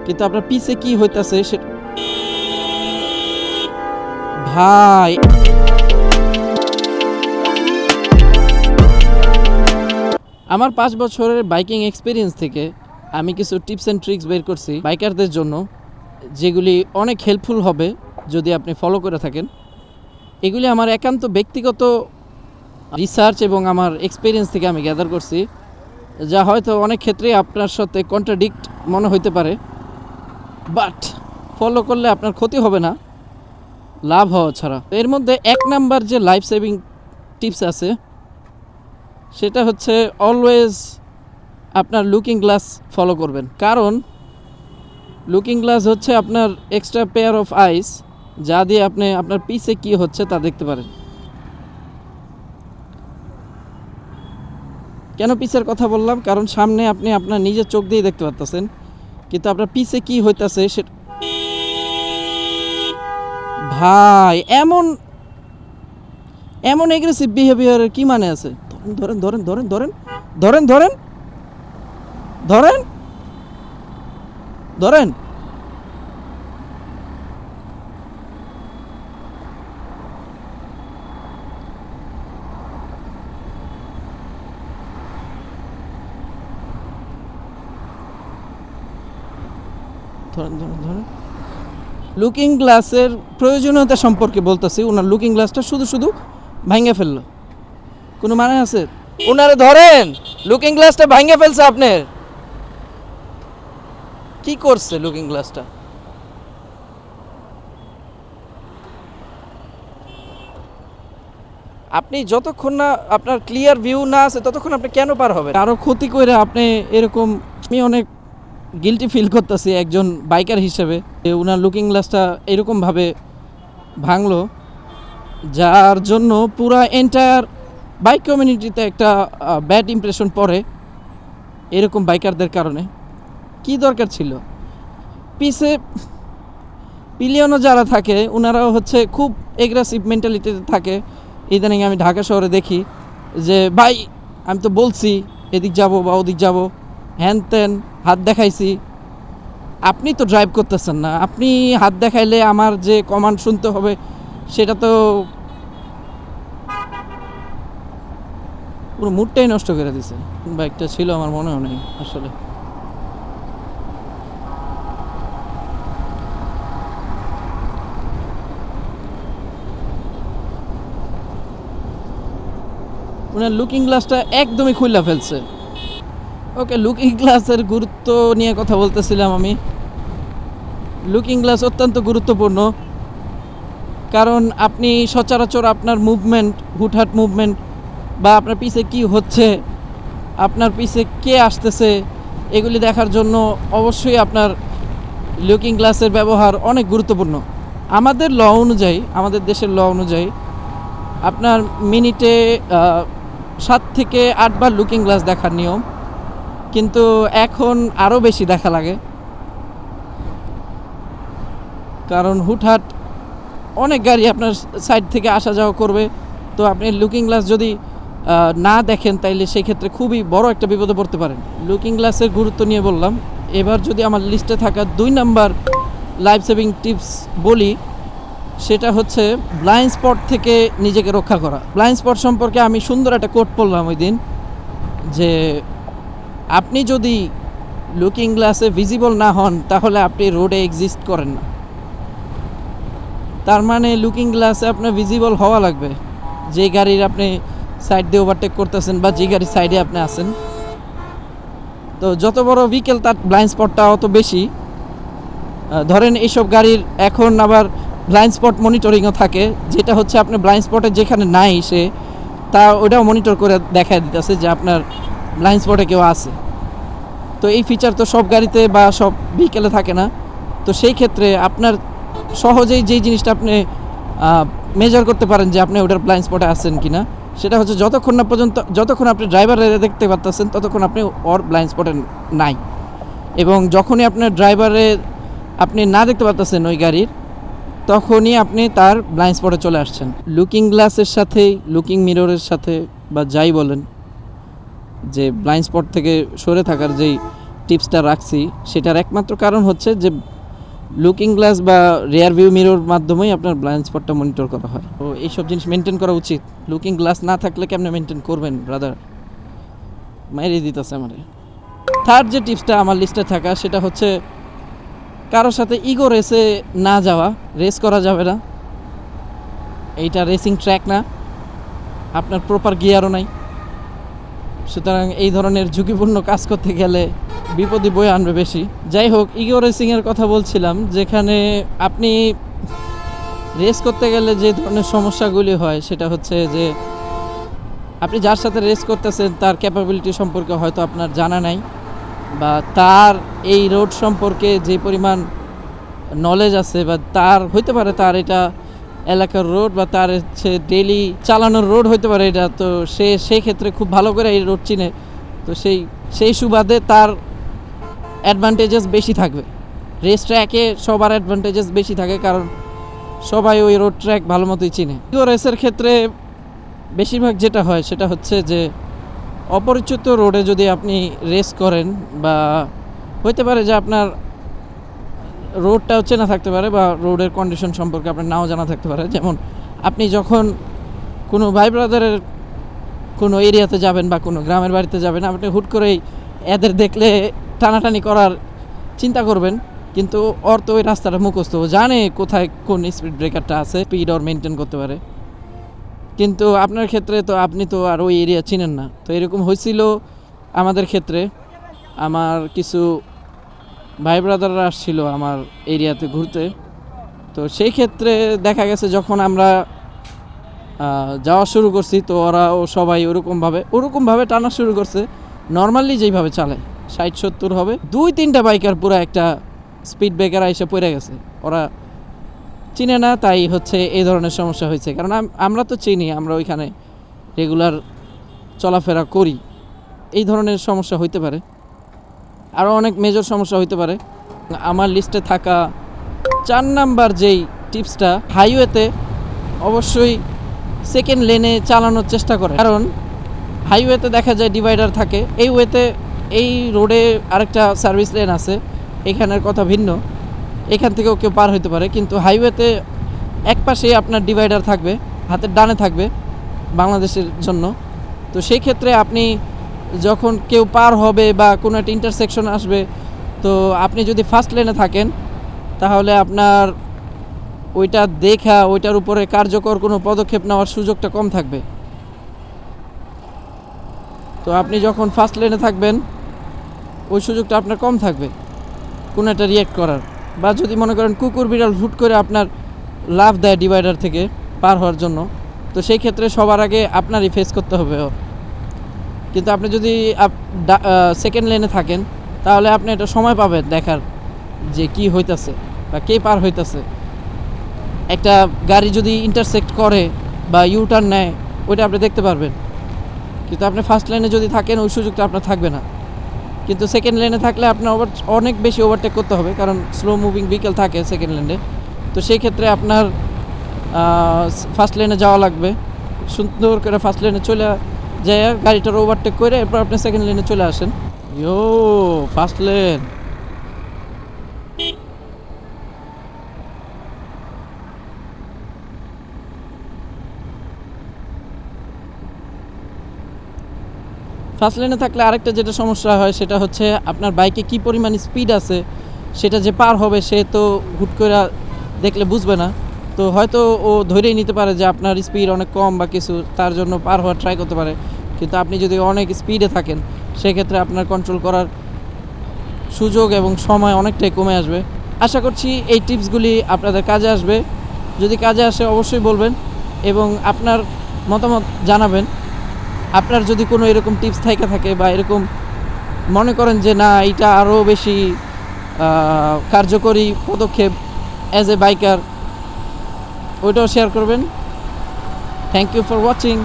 কিন্তু আপনার পিছে কি হইতাছে সে ভাই আমার 5 বছরের বাইকিং এক্সপিরিয়েন্স থেকে আমি কিছু টিপস অ্যান্ড ট্রিক্স বের করছি বাইকারদের জন্য, যেগুলি অনেক হেল্পফুল হবে যদি আপনি ফলো করে থাকেন। এগুলি আমার একান্ত ব্যক্তিগত রিসার্চ এবং আমার এক্সপিরিয়েন্স থেকে আমি গ্যাদার করছি, যা হয়তো অনেক ক্ষেত্রেই আপনার সাথে কন্ট্রাডিক্ট মনে হইতে পারে, বাট ফলো করলে আপনার ক্ষতি হবে না, লাভ হওয়া ছাড়া। এর মধ্যে 1 নাম্বার যে লাইফ সেভিং টিপস আছে সেটা হচ্ছে অলওয়েজ আপনার লুকিং গ্লাস ফলো করবেন। কারণ লুকিং গ্লাস হচ্ছে আপনার এক্সট্রা পেয়ার অফ আইস, যা দিয়ে আপনি আপনার পিছে কি হচ্ছে তা দেখতে পারেন। কেন পিছের কথা বললাম? কারণ সামনে আপনি আপনার নিজের চোখ দিয়ে দেখতে পারতেছেন, কিন্তু আপনার পিছে কি হইতাছে সেটা ভাই এমন এমন এগ্রেসিভ বিহেভিয়ারের কি মানে আছে? ধরেন ধরেন ধরেন ধরেন ধরেন ধরেন ধরেন ধরেন ধরেন ধরেন ধরেন লুকিং গ্লাসের প্রয়োজনীয়তা সম্পর্কে বলতেছি। ওনার লুকিং গ্লাসটা শুধু শুধু ভাঙে ফেললো, কোনো মানে আছে? ওনারে ধরেন, লুকিং গ্লাসটা ভাঙে ফেলছে। আপনার কি করছে লুকিং গ্লাসটা? আপনি যতক্ষণ না আপনার ক্লিয়ার ভিউ না আছে ততক্ষণ আপনি কেন পার হবেন? আরও ক্ষতি করে আপনি এরকম, আমি অনেক গিল্টি ফিল করতেছি একজন বাইকার হিসেবে, ওনার লুকিং গ্লাসটা এরকমভাবে ভাঙলো, যার জন্য পুরা এন্টায়ার বাইক কমিউনিটিতে একটা ব্যাড ইমপ্রেশন পড়ে এরকম বাইকারদের কারণে। কি দরকার ছিল? পিছে পিলিয়নও যারা থাকে ওনারাও হচ্ছে খুব এগ্রেসিভ মেন্টালিটিতে থাকে। ইদানিং আমি ঢাকা শহরে দেখি যে ভাই আমি তো বলছি এদিক যাব বা ওদিক যাব, হ্যান ত্যান হাত দেখাইছি। আপনি তো ড্রাইভ করতেছেন না, আপনি হাত দেখাইলে আমার যে কমান্ড শুনতে হবে সেটা তো পুরো মুডটাই নষ্ট করে দিছে। বাইকটা ছিল আমার মনেও নেই আসলে। ওনার লুকিং গ্লাসটা একদমই খুলে ফেলছে। ওকে, লুকিং গ্লাসের গুরুত্ব নিয়ে কথা বলতেছিলাম আমি। লুকিং গ্লাস অত্যন্ত গুরুত্বপূর্ণ, কারণ আপনি সচরাচর আপনার মুভমেন্ট, হুটহাট মুভমেন্ট বা আপনার পিছে কি হচ্ছে, আপনার পিছে কে আসতেছে, এগুলি দেখার জন্য অবশ্যই আপনার লুকিং গ্লাসের ব্যবহার অনেক গুরুত্বপূর্ণ। আমাদের ল অনুযায়ী, আমাদের দেশের ল অনুযায়ী আপনার মিনিটে 7 থেকে 8 বার লুকিং গ্লাস দেখার নিয়ম, কিন্তু এখন আরও বেশি দেখা লাগে। কারণ হুটহাট অনেক গাড়ি আপনার সাইড থেকে আসা যাওয়া করবে, তো আপনি লুকিং গ্লাস যদি না দেখেন তাইলে সেই ক্ষেত্রে খুবই বড় একটা বিপদে পড়তে পারেন। লুকিং গ্লাসের গুরুত্ব নিয়ে বললাম। এবার যদি আমার লিস্টে থাকা 2 নাম্বার লাইফ সেভিং টিপস বলি, সেটা হচ্ছে ব্লাইন্ড স্পট থেকে নিজেকে রক্ষা করা। ব্লাইন্ড স্পট সম্পর্কে আমি সুন্দর একটা কোট পড়লাম ওই দিন, যে আপনি যদি লুকিং গ্লাসে ভিজিবল না হন তাহলে আপনি রোডে এক্সিস্ট করেন না। তার মানে লুকিং গ্লাসে আপনার ভিজিবল হওয়া লাগবে। যে গাড়ির আপনি সাইড দিয়ে ওভারটেক করতেছেন বা যে গাড়ির সাইডে আপনি আছেন, তো যত বড় ভেহিকেল তার ব্লাইন্ড স্পটটা অত বেশি। ধরেন এইসব গাড়ির এখন আবার ব্লাইন্ড স্পট মনিটরিংও থাকে, যেটা হচ্ছে আপনি ব্লাইন্ড স্পটে যেখানে নাই সে তা ওটাও মনিটর করে দেখায় দিতেছে যে আপনার ব্লাইন্ড স্পটে কেউ আছে। তো এই ফিচার তো সব গাড়িতে বা সব ভেহিকেলে থাকে না। তো সেই ক্ষেত্রে আপনার সহজেই যেই জিনিসটা আপনি মেজার করতে পারেন যে আপনি ওটার ব্লাইন্ড স্পটে আছেন কিনা, সেটা হচ্ছে যতক্ষণ আপনি ড্রাইভার দেখতে পারতেছেন ততক্ষণ আপনি ওর ব্লাইন্ড স্পটে নাই, এবং যখনই আপনার ড্রাইভারে আপনি না দেখতে পারতেছেন ওই গাড়ির, তখনই আপনি তার ব্লাইন্ড স্পটে চলে আসছেন। লুকিং গ্লাসের সাথেই লুকিং মিররের সাথে বা যাই বলেন, যে ব্লাইন্ড স্পট থেকে সরে থাকার যেই টিপসটা রাখছি সেটার একমাত্র কারণ হচ্ছে যে লুকিং গ্লাস বা রিয়ার ভিউ মিরর মাধ্যমেই আপনার ব্লাইন্ড স্পটটা মনিটর করা হয়। তো এইসব জিনিস মেনটেন করা উচিত। লুকিং গ্লাস না থাকলে কেমনে মেনটেন করবেন ব্রাদার? মাইরে দিতেছে আমারে। থার্ড যে টিপসটা আমার লিস্টে থাকা সেটা হচ্ছে কারোর সাথে ইগো রেসে না যাওয়া। রেস করা যাবে না, এইটা রেসিং ট্র্যাক না, আপনার প্রপার গিয়ারও নাই। সুতরাং এই ধরনের ঝুঁকিপূর্ণ কাজ করতে গেলে বিপদই বয়ে আনবে বেশি। যাই হোক, ইগো রেসিংয়ের কথা বলছিলাম, যেখানে আপনি রেস করতে গেলে যে ধরনের সমস্যাগুলি হয় সেটা হচ্ছে যে আপনি যার সাথে রেস করতেছেন তার ক্যাপাবিলিটি সম্পর্কে হয়তো আপনার জানা নাই, বা তার এই রোড সম্পর্কে যে পরিমাণ নলেজ আছে, বা তার হইতে পারে তার এটা এলাকার রোড বা তার হচ্ছে ডেইলি চালানোর রোড হইতে পারে এটা, তো সে সেই ক্ষেত্রে খুব ভালো করে এই রোড চিনে। তো সেই সুবাদে তার অ্যাডভান্টেজেস বেশি থাকবে। রেস ট্র্যাকে সবার অ্যাডভান্টেজেস বেশি থাকে, কারণ সবাই ওই রোড ট্র্যাক ভালো মতোই চিনে। রেসের ক্ষেত্রে বেশিরভাগ যেটা হয় সেটা হচ্ছে যে অপরিচিত রোডে যদি আপনি রেস করেন, বা হইতে পারে যে আপনার রোডটাও চেনা থাকতে পারে বা রোডের কন্ডিশন সম্পর্কে আপনার নাও জানা থাকতে পারে। যেমন আপনি যখন কোনো ভাই ব্রাদারের কোনো এরিয়াতে যাবেন বা কোনো গ্রামের বাড়িতে যাবেন, আপনি হুট করেই এদের দেখলে টানাটানি করার চিন্তা করবেন, কিন্তু ওর তো ওই রাস্তাটা মুখস্থ, জানে কোথায় কোন স্পিড ব্রেকারটা আছে, স্পিড ওর মেনটেন করতে পারে। কিন্তু আপনার ক্ষেত্রে তো আপনি তো আর ওই এরিয়া চিনেন না। তো এরকম হয়েছিল আমাদের ক্ষেত্রে। আমার কিছু ভাই ব্রাদাররা আসছিল আমার এরিয়াতে ঘুরতে। তো সেই ক্ষেত্রে দেখা গেছে যখন আমরা যাওয়া শুরু করছি, তো ওরাও সবাই ওরকমভাবে টানা শুরু করছে, নর্মালি যেইভাবে চালায় 60-70 হবে। 2-3টা বাইকার পুরো একটা স্পিড ব্রেকার এসে পড়ে গেছে। ওরা চিনে না, তাই হচ্ছে এই ধরনের সমস্যা হয়েছে। কারণ আমরা তো চিনি, আমরা ওইখানে রেগুলার চলাফেরা করি। এই ধরনের সমস্যা হইতে পারে, আরও অনেক মেজর সমস্যা হইতে পারে। আমার লিস্টে থাকা 4 নাম্বার যেই টিপসটা, হাইওয়েতে অবশ্যই সেকেন্ড লেনে চালানোর চেষ্টা করে। কারণ হাইওয়েতে দেখা যায় ডিভাইডার থাকে, এই রোডে আরেকটা সার্ভিস লেন আছে, এখানের কথা ভিন্ন, এখান থেকেও কেউ পার হইতে পারে। কিন্তু হাইওয়েতে এক পাশেই আপনার ডিভাইডার থাকবে, হাতের ডানে থাকবে বাংলাদেশের জন্য। তো সেই ক্ষেত্রে আপনি যখন কেউ পার হবে বা কোনো একটা ইন্টারসেকশন আসবে, তো আপনি যদি ফার্স্ট লেনে থাকেন তাহলে আপনার ওইটা দেখা ওইটার উপরে কার্যকর কোনো পদক্ষেপ নেওয়ার সুযোগটা কম থাকবে। তো আপনি যখন ফার্স্ট লেনে থাকবেন ওই সুযোগটা আপনার কম থাকবে কোনো একটা রিয়্যাক্ট করার। বা যদি মনে করেন কুকুর বিড়াল হুট করে আপনার লাফ দেয় ডিভাইডার থেকে পার হওয়ার জন্য, তো সেই ক্ষেত্রে সবার আগে আপনারই ফেস করতে হবে। কিন্তু আপনি যদি সেকেন্ড লেনে থাকেন তাহলে আপনি একটা সময় পাবেন দেখার যে কি হইতাছে বা কে পার হইতাছে। একটা গাড়ি যদি ইন্টারসেক্ট করে বা ইউ টার্ন নেয়, ওইটা আপনি দেখতে পারবেন। কিন্তু আপনি ফার্স্ট লেনে যদি থাকেন ওই সুযোগটা আপনার থাকবে না। কিন্তু সেকেন্ড লেনে থাকলে আপনার অনেক বেশি ওভারটেক করতে হবে, কারণ স্লো মুভিং ভেহিকেল থাকে সেকেন্ড লেনে। তো সেই ক্ষেত্রে আপনার ফার্স্ট লেনে যাওয়া লাগবে, সুন্দর করে ফার্স্ট লেনে চলে যায় গাড়িটার ওভারটেক করে এরপর আপনি সেকেন্ড লেনে চলে আসেন। ইয়ো ফার্স্ট লেন, ফার্স্ট লেনে থাকলে আরেকটা যেটা সমস্যা হয় সেটা হচ্ছে আপনার বাইকে কী পরিমাণ স্পিড আছে সেটা যে পার হবে সে তো হুট করে দেখলে বুঝবে না। তো হয়তো ও ধরেই নিতে পারে যে আপনার স্পিড অনেক কম বা কিছু, তার জন্য পার হওয়ার ট্রাই করতে পারে। কিন্তু আপনি যদি অনেক স্পিডে থাকেন সেক্ষেত্রে আপনার কন্ট্রোল করার সুযোগ এবং সময় অনেকটাই কমে আসবে। আশা করছি এই টিপসগুলি আপনাদের কাজে আসবে। যদি কাজে আসে অবশ্যই বলবেন এবং আপনার মতামত জানাবেন। আপনার যদি কোনো এরকম টিপস থাকে বা এরকম মনে করেন যে না এটা আরও বেশি কার্যকরী পদক্ষেপ অ্যাজ এ বাইকার, ওইটাও শেয়ার করবেন। Thank you for watching.